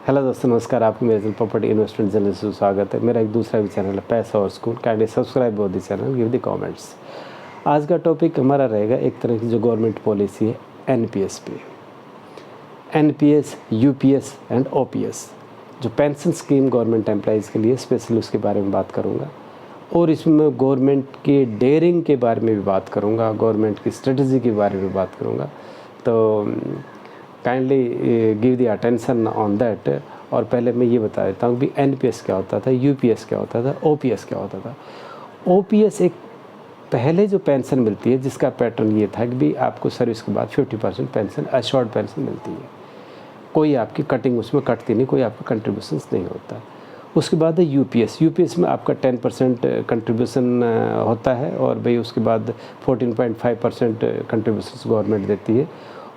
Hello दोस्तों, नमस्कार। आपको मेरे चैनल प्रॉपर्टी इन्वेस्टमेंट चैनल से स्वागत है। मेरा एक दूसरा भी चैनल है पैसा और school. Kindly subscribe both the channel, give the comments. आज का टॉपिक हमारा रहेगा एक तरह की जो गवर्नमेंट पॉलिसी है एनपीएस पे। एनपीएस, यूपीएस एंड ओपीएस, जो पेंशन स्कीम गवर्नमेंट एम्प्लॉइज़ के लिए स्पेशल, उसके बारे में बात करूँगा। और इसमें मैं गवर्नमेंट के डेयरिंग के बारे में भी बात करूँगा, गवर्नमेंट की स्ट्रेटजी के बारे में बात करूँगा। तो kindly give the attention on that. और पहले मैं ये बता देता हूँ कि एनपीएस क्या होता था, यूपीएस क्या होता था, ओपीएस क्या होता था। ओपीएस एक पहले जो पेंशन मिलती है जिसका पैटर्न ये था कि भी आपको सर्विस के बाद 50% पेंशन, अश्योर्ड पेंशन मिलती है। कोई आपकी कटिंग उसमें कटती नहीं, कोई आपका कंट्रीब्यूशंस नहीं होता। उसके बाद है यूपीएस। यूपीएस में आपका 10% कंट्रीब्यूशन होता है और भाई उसके बाद 14.5% कंट्रीब्यूशंस गवर्नमेंट देती है।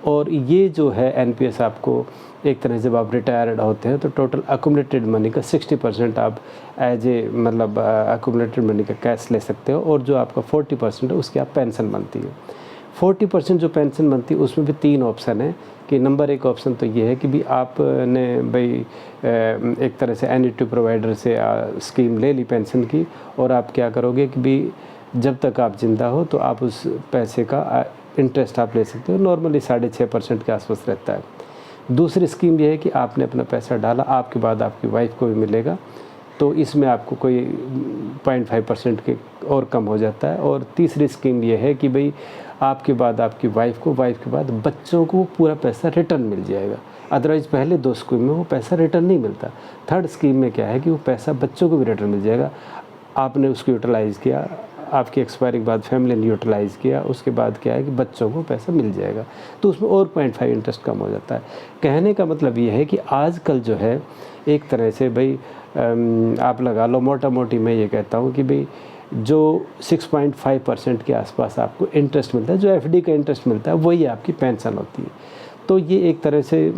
और ये जो है एनपीएस आपको एक तरह से जब आप रिटायर्ड होते हैं तो टोटल अकुमुलेटेड मनी का 60% आप एज ए मतलब अकुमुलेटेड मनी का कैश ले सकते हो। और जो आपका 40% है उसकी आप पेंशन बनती है। 40% जो पेंशन बनती है उसमें भी 3 ऑप्शन है कि नंबर 1 ऑप्शन तो ये है कि भी आपने भाई एक तरह से एन्युटी प्रोवाइडर से स्कीम ले ली पेंशन की, और आप क्या करोगे कि भी जब तक आप जिंदा हो तो आप उस पैसे का इंटरेस्ट आप ले सकते हो। नॉर्मली 6.5% के आसपास रहता है। दूसरी स्कीम ये है कि आपने अपना पैसा डाला, आपके बाद आपकी वाइफ को भी मिलेगा, तो इसमें आपको कोई 0.5% के और कम हो जाता है। और तीसरी स्कीम ये है कि भाई आपके बाद आपकी वाइफ को, वाइफ के बाद बच्चों को पूरा पैसा रिटर्न मिल जाएगा। अदरवाइज़ पहले 2 स्कीम में वो पैसा रिटर्न नहीं मिलता। थर्ड स्कीम में क्या है कि वो पैसा बच्चों को भी रिटर्न मिल जाएगा। आपने उसको यूटिलाइज़ किया, आपकी एक्सपायरी के बाद फैमिली ने यूटिलाइज़ किया, उसके बाद क्या है कि बच्चों को पैसा मिल जाएगा, तो उसमें और 0.5 इंटरेस्ट कम हो जाता है। कहने का मतलब ये है कि आजकल जो है एक तरह से भाई आप लगा लो, मोटा मोटी मैं ये कहता हूँ कि भाई जो 6.5% के आसपास आपको इंटरेस्ट मिलता है, जो एफडी का इंटरेस्ट मिलता है, वही आपकी पेंशन होती है। तो ये एक तरह से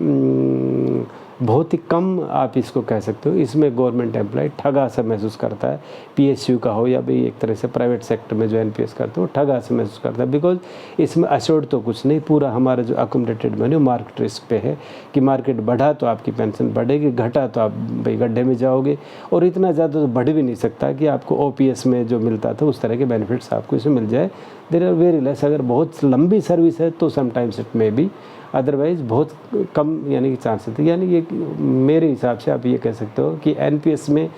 बहुत ही कम आप इसको कह सकते हो। इसमें गवर्नमेंट एम्प्लॉय ठगा सा महसूस करता है, पीएसयू का हो या भाई एक तरह से प्राइवेट सेक्टर में जो एनपीएस करते हो ठगा सा महसूस करता है। बिकॉज इसमें अश्योर्ड तो कुछ नहीं, पूरा हमारा जो अकोमोडेटेड मनी मार्केट रिस्क पे है कि मार्केट बढ़ा तो आपकी पेंशन बढ़ेगी, घटा तो आप भाई गड्ढे में जाओगे। और इतना ज़्यादा तो बढ़ भी नहीं सकता कि आपको ओपीएस में जो मिलता था उस तरह के बेनिफिट्स आपको इसमें मिल जाए। There are very less. अगर बहुत लंबी सर्विस है तो sometimes it may be, otherwise बहुत कम यानी कि चांसेस थे। यानी ये मेरे हिसाब से आप ये कह सकते हो कि एनपीएस में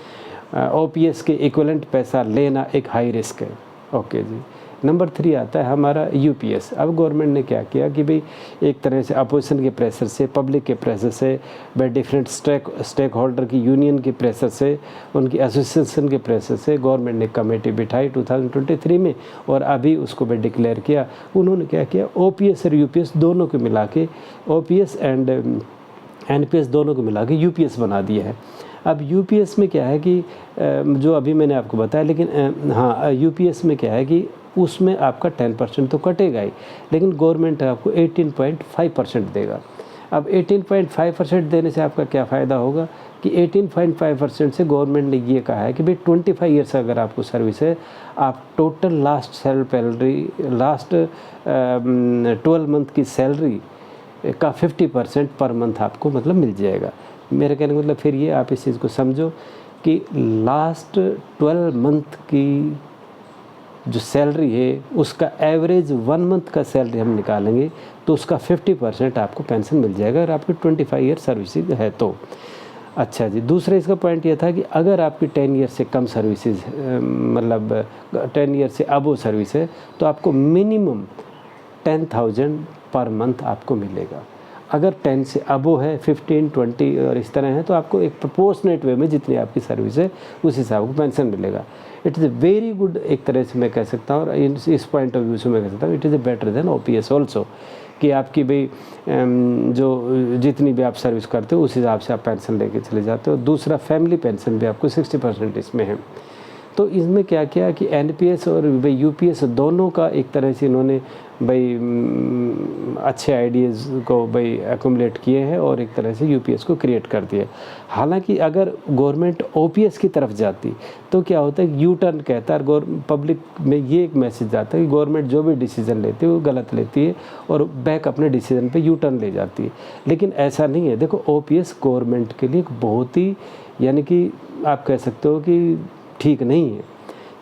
ओपीएस के इक्विवेलेंट पैसा लेना एक हाई रिस्क है। ओके जी। नंबर 3 आता है हमारा यूपीएस। अब गवर्नमेंट ने क्या किया कि भाई एक तरह से अपोजिशन के प्रेशर से, पब्लिक के प्रेशर से, बाई डिफरेंट स्टेक होल्डर की यूनियन के प्रेशर से, उनकी एसोसिएशन के प्रेशर से गवर्नमेंट ने कमेटी बिठाई 2023 में, और अभी उसको भी डिक्लेयर किया। उन्होंने क्या किया, ओपीएस और यूपीएस दोनों को मिला के, ओपीएस एंड एनपीएस दोनों को मिला के यूपीएस बना दिया है। अब यूपीएस में क्या है कि जो अभी मैंने आपको बताया, लेकिन हाँ, यूपीएस में क्या है कि उसमें आपका 10% तो कटेगा ही, लेकिन गवर्नमेंट आपको 18.5% देगा। अब 18.5% देने से आपका क्या फ़ायदा होगा कि 18.5% से गवर्नमेंट ने ये कहा है कि भाई 25 ईयर्स अगर आपको सर्विस है, आप total last salary, last 12 month की सैलरी का 50% पर मंथ आपको मतलब मिल जाएगा। मेरे कहने का मतलब फिर ये आप इस चीज़ को समझो कि लास्ट 12 मंथ की जो सैलरी है उसका एवरेज 1 मंथ का सैलरी हम निकालेंगे तो उसका 50% आपको पेंशन मिल जाएगा अगर आपकी 25 ईयर सर्विसेज है तो। अच्छा जी, दूसरा इसका पॉइंट ये था कि अगर आपकी 10 ईयर से कम सर्विसेज मतलब 10 ईयर से अबो सर्विस है तो आपको मिनिमम 10,000 पर मंथ आपको मिलेगा। अगर 10 से अबो है, 15, 20 और इस तरह है तो आपको एक प्रोपोर्शनेट वे में जितनी आपकी सर्विस है उस हिसाब को पेंशन मिलेगा। It is a very good, एक तरह से मैं कह सकता हूँ, और इस पॉइंट ऑफ व्यू से मैं कह सकता हूँ it is a better than OPS also, कि आपकी भाई जो जितनी भी आप सर्विस करते हो उस हिसाब से आप पेंशन लेके चले जाते हो। दूसरा फैमिली पेंशन भी आपको 60% इसमें है। तो इसमें क्या किया कि एनपीएस और भाई यूपीएस दोनों का एक तरह से इन्होंने भाई अच्छे आइडियाज़ को भाई एक्युमुलेट किए हैं और एक तरह से यूपीएस को क्रिएट कर दिया। हालांकि अगर गवर्नमेंट ओपीएस की तरफ जाती तो क्या होता है, यू टर्न कहता है, पब्लिक में ये एक मैसेज जाता है कि गवर्नमेंट जो भी डिसीज़न लेती है वो गलत लेती है और बैक अपने डिसीज़न पे यू टर्न ले जाती है। लेकिन ऐसा नहीं है। देखो, ओपीएस गवर्नमेंट के लिए एक बहुत ही, यानी कि आप कह सकते हो कि ठीक नहीं है।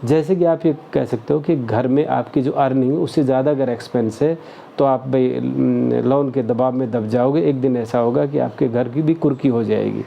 जैसे कि आप ये कह सकते हो कि घर में आपकी जो अर्निंग है उससे ज़्यादा अगर एक्सपेंस है तो आप भाई लोन के दबाव में दब जाओगे। एक दिन ऐसा होगा कि आपके घर की भी कुर्की हो जाएगी।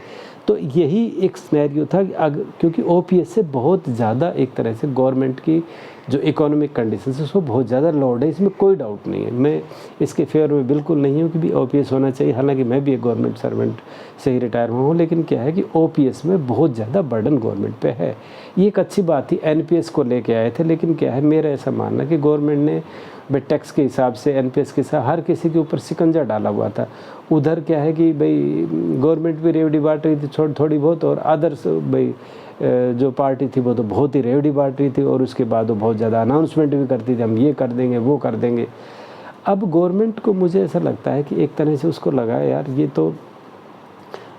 तो यही एक सिनेरियो था कि क्योंकि ओपीएस से बहुत ज़्यादा एक तरह से गवर्नमेंट की जो इकोनॉमिक कंडीशन है उसको बहुत ज़्यादा लोड है, इसमें कोई डाउट नहीं है। मैं इसके फेवर में बिल्कुल नहीं हूँ कि भी ओपीएस होना चाहिए, हालांकि मैं भी एक गवर्नमेंट सर्वेंट से ही रिटायर हुआ हूँ। लेकिन क्या है कि ओपीएस में बहुत ज़्यादा बर्डन गवर्नमेंट पे है। ये एक अच्छी बात थी, एनपीएस को लेके आए थे। लेकिन क्या है, मेरा ऐसा मानना कि गवर्नमेंट ने भाई टैक्स के हिसाब से, एनपीएस के साथ हर किसी के ऊपर शिकंजा डाला हुआ था। उधर क्या है कि भाई गवर्नमेंट भी रेवड़ी बांट रही थी थोड़ी बहुत, और अदर्स भाई जो पार्टी थी वो तो बहुत ही रेवड़ी बांट रही थी, और उसके बाद वो बहुत ज़्यादा अनाउंसमेंट भी करती थी, हम ये कर देंगे वो कर देंगे। अब गवर्नमेंट को मुझे ऐसा लगता है कि एक तरह से उसको लगा यार ये तो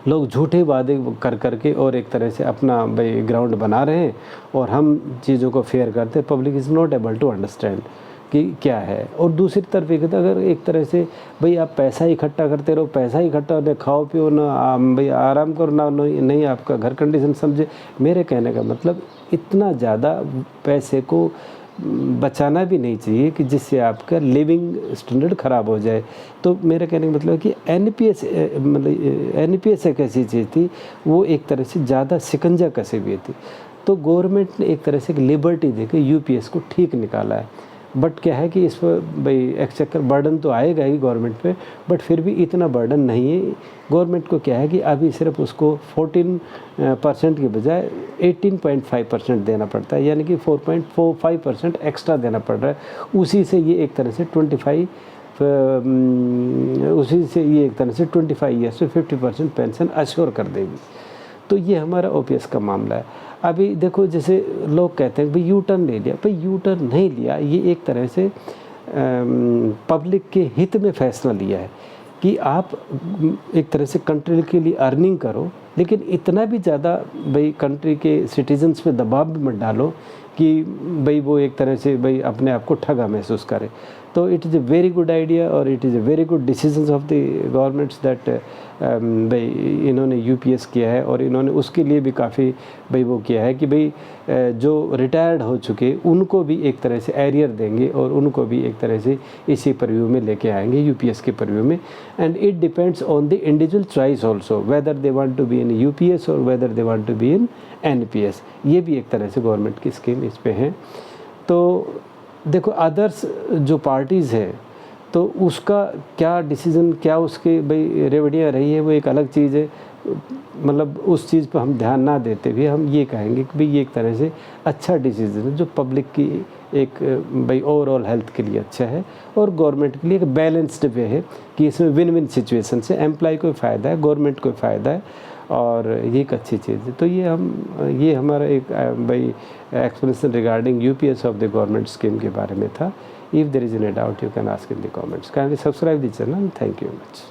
लोग झूठे वादे कर करके और एक तरह से अपना भाई ग्राउंड बना रहे हैं और हम चीज़ों को फेयर करते हैं। Public is not able to understand कि क्या है। और दूसरी तरफ एक अगर एक तरह से भाई आप पैसा इकट्ठा करते रहो, पैसा इकट्ठा ना खाओ पियो ना भाई आराम करो ना, नहीं आपका घर कंडीशन समझे। मेरे कहने का मतलब इतना ज़्यादा पैसे को बचाना भी नहीं चाहिए कि जिससे आपका लिविंग स्टैंडर्ड ख़राब हो जाए। तो मेरे कहने का मतलब है कि एनपीएस एक ऐसी चीज़ थी, वो एक तरह से ज़्यादा शिकंजा कसे हुए थी। तो गवर्नमेंट ने एक तरह से लिबर्टी देकर यूपीएस को ठीक निकाला है। बट क्या है कि इस पर भाई एक्सचेकर बर्डन तो आएगा ही गवर्नमेंट पे, बट फिर भी इतना बर्डन नहीं है। गवर्नमेंट को क्या है कि अभी सिर्फ उसको 14% के बजाय 18.5% देना पड़ता है, यानी कि 4.45% एक्स्ट्रा देना पड़ रहा है। उसी से ये एक तरह से 25 ईयर्स से 50% पेंशन अश्योर कर देगी। तो ये हमारा ओपीएस का मामला है। अभी देखो, जैसे लोग कहते हैं भाई यू टर्न ले लिया, भाई यू टर्न नहीं लिया, ये एक तरह से पब्लिक के हित में फैसला लिया है कि आप एक तरह से कंट्री के लिए अर्निंग करो, लेकिन इतना भी ज़्यादा भाई कंट्री के सिटीजन्स पे दबाव भी मत डालो कि भाई वो एक तरह से भाई अपने आप को ठगा महसूस करे। तो it is a very good idea और it is a very good decisions of the governments that भाई इन्होंने यूपीएस किया है, और इन्होंने उसके लिए भी काफ़ी भाई वो किया है कि भाई जो रिटायर्ड हो चुके उनको भी एक तरह से एरियर देंगे और उनको भी एक तरह से इसी परव्यू में लेके आएंगे, यूपीएस के परव्यू में। And it depends on the individual choice also, whether they want to be in UPS और whether they want to be in NPS. ये भी एक तरह से गवर्नमेंट की स्कीम इस पे है। तो देखो, अदर्स जो पार्टीज़ है तो उसका क्या डिसीज़न, क्या उसके भाई रेवड़ियाँ रही है, वो एक अलग चीज़ है। मतलब उस चीज़ पर हम ध्यान ना देते हुए हम ये कहेंगे कि भाई ये एक तरह से अच्छा डिसीज़न है जो पब्लिक की एक भाई ओवरऑल हेल्थ के लिए अच्छा है, और गवर्नमेंट के लिए एक बैलेंस्ड वे है कि इसमें विन विन सिचुएशन से एम्प्लॉय को फ़ायदा है, गवर्नमेंट को फ़ायदा है, और ये एक अच्छी चीज़ है। तो ये हमारा एक भाई explanation regarding UPS of the government scheme के बारे में था। If there is any doubt you can ask in the comments. Kindly subscribe the channel. Thank you very much.